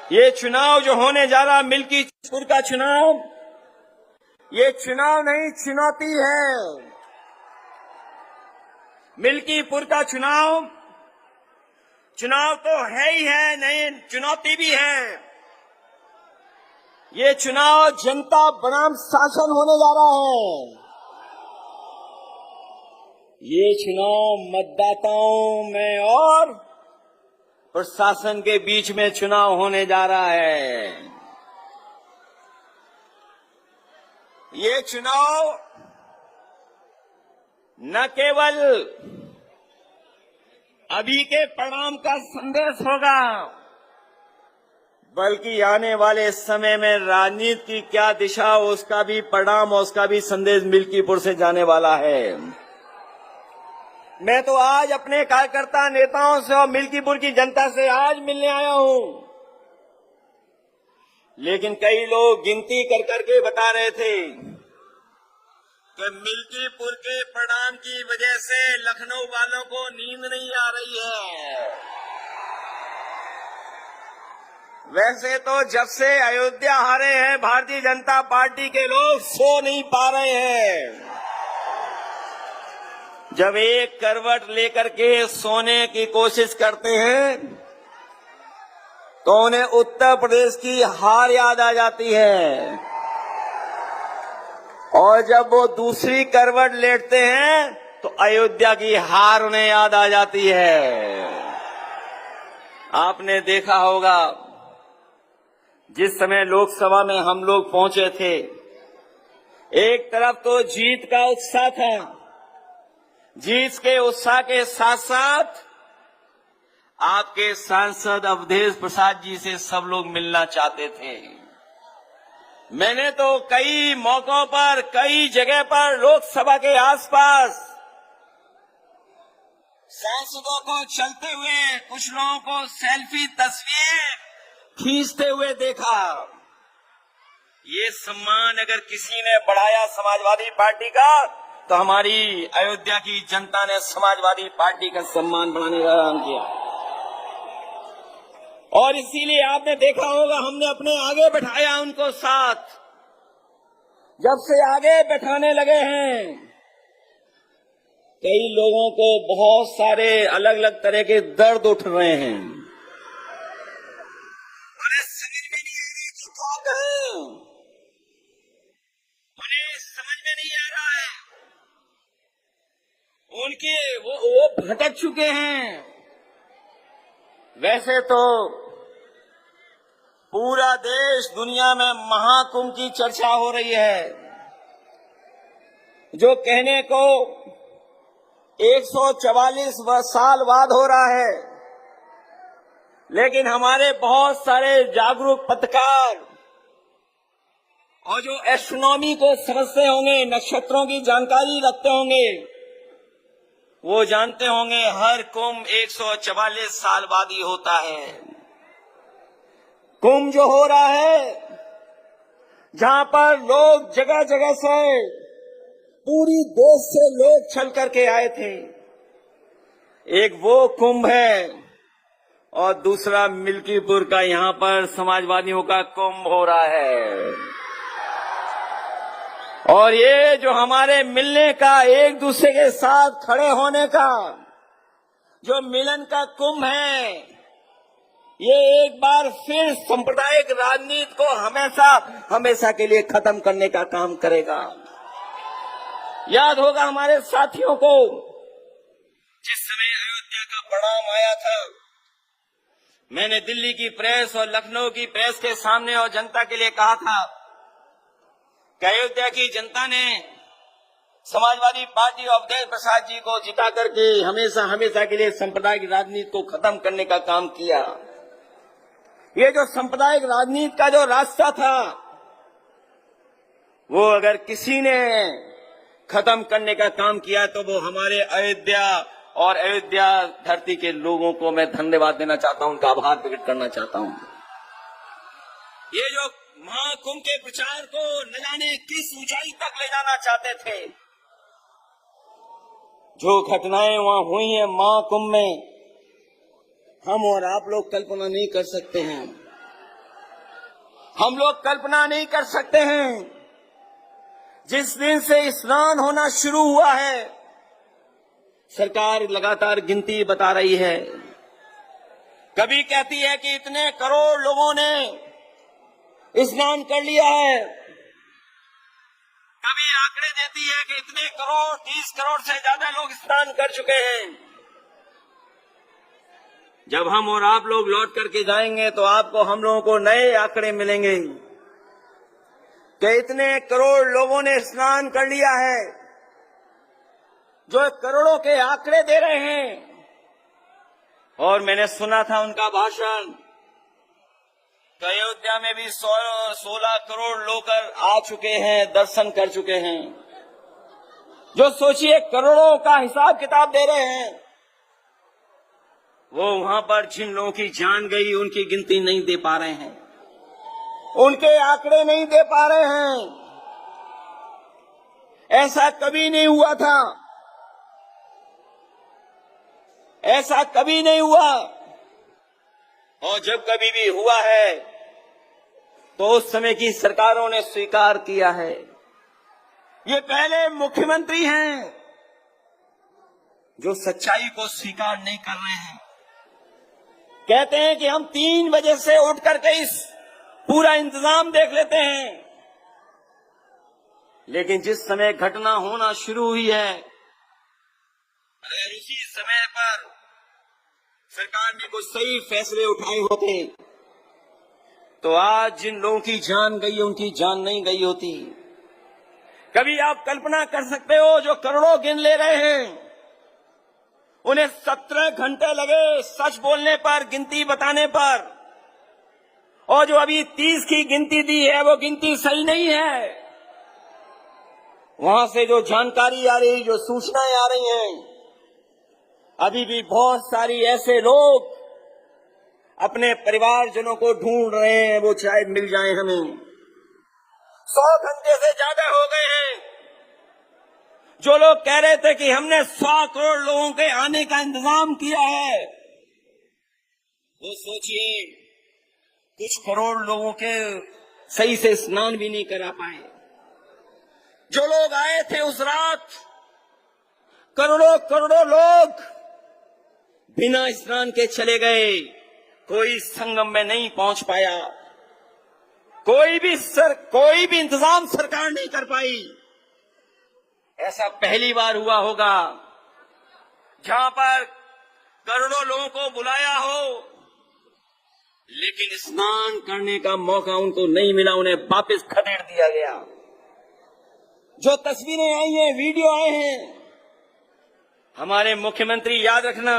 ये चुनाव जो होने जा रहा मिल्कीपुर का चुनाव, ये चुनाव नहीं चुनौती है। मिल्कीपुर का चुनाव तो है ही है, नहीं चुनौती भी है। ये चुनाव जनता बनाम शासन होने जा रहा है। ये चुनाव मतदाताओं में और प्रशासन के बीच में चुनाव होने जा रहा है। ये चुनाव न केवल अभी के परिणाम का संदेश होगा, बल्कि आने वाले समय में राजनीति की क्या दिशा, उसका भी परिणाम और उसका भी संदेश मिल्कीपुर से जाने वाला है। मैं तो आज अपने कार्यकर्ता नेताओं से और मिल्कीपुर की जनता से आज मिलने आया हूं, लेकिन कई लोग गिनती कर करके बता रहे थे कि मिल्कीपुर के परिणाम की वजह से लखनऊ वालों को नींद नहीं आ रही है। वैसे तो जब से अयोध्या हारे हैं भारतीय जनता पार्टी के लोग सो नहीं पा रहे हैं। जब एक करवट लेकर के सोने की कोशिश करते हैं तो उन्हें उत्तर प्रदेश की हार याद आ जाती है, और जब वो दूसरी करवट लेटते हैं तो अयोध्या की हार उन्हें याद आ जाती है। आपने देखा होगा जिस समय लोकसभा में हम लोग पहुंचे थे, एक तरफ तो जीत का उत्साह था, जीत के उत्साह के साथ साथ आपके सांसद अवधेश प्रसाद जी से सब लोग मिलना चाहते थे। मैंने तो कई मौकों पर, कई जगह पर लोकसभा के आसपास सांसदों को चलते हुए, कुछ लोगों को सेल्फी तस्वीर खींचते हुए देखा। ये सम्मान अगर किसी ने बढ़ाया समाजवादी पार्टी का, तो हमारी अयोध्या की जनता ने समाजवादी पार्टी का सम्मान बढ़ाने का काम किया। और इसीलिए आपने देखा होगा हमने अपने आगे बैठाया उनको साथ। जब से आगे बैठाने लगे हैं, कई लोगों को बहुत सारे अलग अलग तरह के दर्द उठ रहे हैं। उन्हें समझ में नहीं आ रहा कि क्या कहें, उन्हें समझ में नहीं आ रहा है, उनके वो भटक चुके हैं। वैसे तो पूरा देश, दुनिया में महाकुंभ की चर्चा हो रही है, जो कहने को 144 साल बाद हो रहा है, लेकिन हमारे बहुत सारे जागरूक पत्रकार और जो एस्ट्रोनॉमी को समझते होंगे, नक्षत्रों की जानकारी रखते होंगे, वो जानते होंगे हर कुंभ 144 साल बाद ही होता है। कुंभ जो हो रहा है, जहां पर लोग जगह जगह से, पूरी देश से लोग चल करके आए थे, एक वो कुंभ है और दूसरा मिल्कीपुर का यहां पर समाजवादियों का कुंभ हो रहा है। और ये जो हमारे मिलने का, एक दूसरे के साथ खड़े होने का जो मिलन का कुंभ है, ये एक बार फिर सांप्रदायिक राजनीति को हमेशा के लिए खत्म करने का काम करेगा। याद होगा हमारे साथियों को, जिस समय अयोध्या का परिणाम आया था, मैंने दिल्ली की प्रेस और लखनऊ की प्रेस के सामने और जनता के लिए कहा था कि अयोध्या की जनता ने समाजवादी पार्टी और अवधेश प्रसाद जी को जिता करके हमेशा के लिए सांप्रदायिक राजनीति को खत्म करने का काम किया। ये जो सांप्रदायिक राजनीति का जो रास्ता था, वो अगर किसी ने खत्म करने का काम किया तो वो हमारे अयोध्या और अयोध्या धरती के लोगों को मैं धन्यवाद देना चाहता हूं, उनका आभार प्रकट करना चाहता हूं। ये जो महाकुंभ के प्रचार को न जाने किस ऊंचाई तक ले जाना चाहते थे, जो घटनाएं वहां हुई हैं महाकुंभ में, हम और आप लोग कल्पना नहीं कर सकते हैं। हम लोग कल्पना नहीं कर सकते हैं, जिस दिन से स्नान होना शुरू हुआ है, सरकार लगातार गिनती बता रही है। कभी कहती है कि इतने करोड़ लोगों ने स्नान कर लिया है, कभी आंकड़े देती है कि इतने करोड़, 30 करोड़ से ज्यादा लोग स्नान कर चुके हैं। जब हम और आप लोग लौट करके जाएंगे तो आपको, हम लोगों को नए आंकड़े मिलेंगे कि इतने करोड़ लोगों ने स्नान कर लिया है। जो करोड़ों के आंकड़े दे रहे हैं, और मैंने सुना था उनका भाषण, तो अयोध्या में भी 16 करोड़ लोग आ चुके हैं, दर्शन कर चुके हैं। जो सोचिए करोड़ों का हिसाब किताब दे रहे हैं, वो वहां पर जिन लोगों की जान गई उनकी गिनती नहीं दे पा रहे हैं, उनके आंकड़े नहीं दे पा रहे हैं। ऐसा कभी नहीं हुआ था, ऐसा कभी नहीं हुआ। और जब कभी भी हुआ है तो उस समय की सरकारों ने स्वीकार किया है। ये पहले मुख्यमंत्री हैं जो सच्चाई को स्वीकार नहीं कर रहे हैं। कहते हैं कि हम 3 बजे से उठ करके इस पूरा इंतजाम देख लेते हैं, लेकिन जिस समय घटना होना शुरू हुई है, अगर उसी समय पर सरकार ने कुछ सही फैसले उठाए होते तो आज जिन लोगों की जान गई है उनकी जान नहीं गई होती। कभी आप कल्पना कर सकते हो, जो करोड़ों गिन ले रहे हैं उन्हें 17 घंटे लगे सच बोलने पर, गिनती बताने पर, और जो अभी 30 की गिनती दी है वो गिनती सही नहीं है। वहां से जो जानकारी आ रही, जो सूचनाएं आ रही हैं, अभी भी बहुत सारी ऐसे लोग अपने परिवारजनों को ढूंढ रहे हैं, वो शायद मिल जाए हमें। 100 घंटे से ज्यादा हो गए हैं। जो लोग कह रहे थे कि हमने 100 करोड़ लोगों के आने का इंतजाम किया है, वो सोचिए कुछ करोड़ लोगों के सही से स्नान भी नहीं करा पाए। जो लोग आए थे उस रात, करोड़ों करोड़ों लोग बिना स्नान के चले गए। कोई संगम में नहीं पहुंच पाया, कोई भी इंतजाम सरकार नहीं कर पाई। ऐसा पहली बार हुआ होगा जहां पर करोड़ों लोगों को बुलाया हो, लेकिन स्नान करने का मौका उनको नहीं मिला, उन्हें वापस खदेड़ दिया गया। जो तस्वीरें आई हैं, वीडियो आए हैं, हमारे मुख्यमंत्री, याद रखना,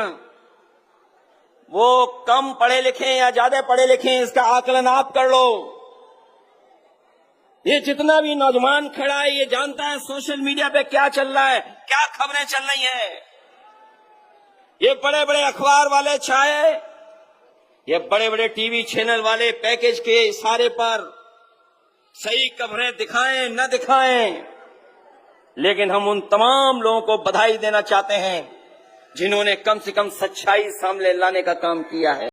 वो कम पढ़े लिखे या ज्यादा पढ़े लिखे, इसका आकलन आप कर लो। ये जितना भी नौजवान खड़ा है, ये जानता है सोशल मीडिया पे क्या चल रहा है, क्या खबरें चल रही हैं। ये बड़े बड़े अखबार वाले चाहे ये बड़े बड़े टीवी चैनल वाले पैकेज के इशारे पर सही खबरें दिखाएं न दिखाएं, लेकिन हम उन तमाम लोगों को बधाई देना चाहते हैं जिन्होंने कम से कम सच्चाई सामने लाने का काम किया है।